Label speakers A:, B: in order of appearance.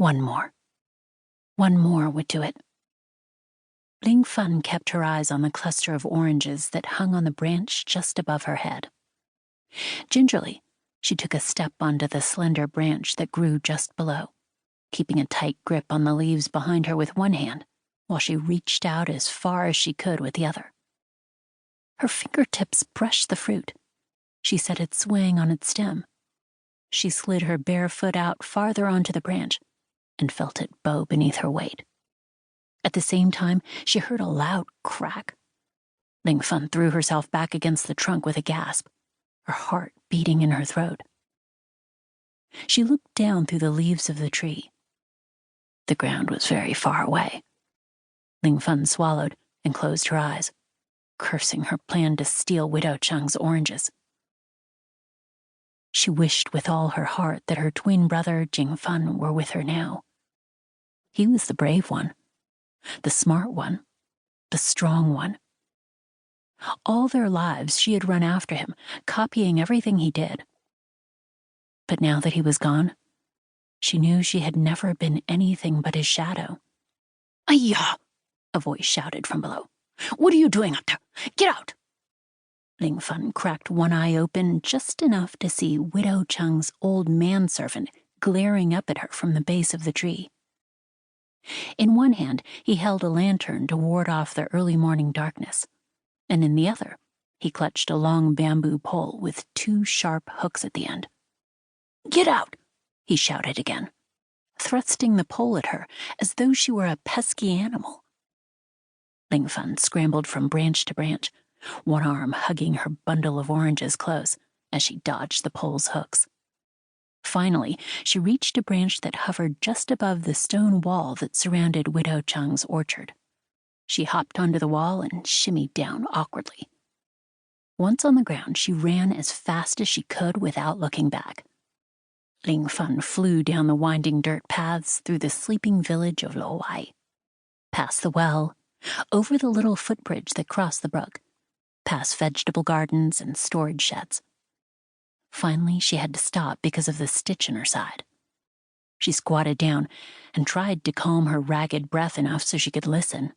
A: One more. One more would do it. Ling Fan kept her eyes on the cluster of oranges that hung on the branch just above her head. Gingerly, she took a step onto the slender branch that grew just below, keeping a tight grip on the leaves behind her with one hand, while she reached out as far as she could with the other. Her fingertips brushed the fruit. She set it swaying on its stem. She slid her bare foot out farther onto the branch and felt it bow beneath her weight. At the same time, she heard a loud crack. Ling Fan threw herself back against the trunk with a gasp, her heart beating in her throat. She looked down through the leaves of the tree. The ground was very far away. Ling Fan swallowed and closed her eyes, cursing her plan to steal Widow Chang's oranges. She wished with all her heart that her twin brother Jing Fan were with her now. He was the brave one, the smart one, the strong one. All their lives she had run after him, copying everything he did. But now that he was gone, she knew she had never been anything but his shadow. "Ayya!" a voice shouted from below. "What are you doing up there? Get out!" Ling Fan cracked one eye open just enough to see Widow Chang's old manservant glaring up at her from the base of the tree. In one hand, he held a lantern to ward off the early morning darkness, and in the other, he clutched a long bamboo pole with two sharp hooks at the end. "Get out!" he shouted again, thrusting the pole at her as though she were a pesky animal. Ling Fan scrambled from branch to branch, one arm hugging her bundle of oranges close as she dodged the pole's hooks. Finally, she reached a branch that hovered just above the stone wall that surrounded Widow Chang's orchard. She hopped onto the wall and shimmied down awkwardly. Once on the ground, she ran as fast as she could without looking back. Ling Fan flew down the winding dirt paths through the sleeping village of Lo Wai, past the well, over the little footbridge that crossed the brook, past vegetable gardens and storage sheds. Finally, she had to stop because of the stitch in her side. She squatted down and tried to calm her ragged breath enough so she could listen.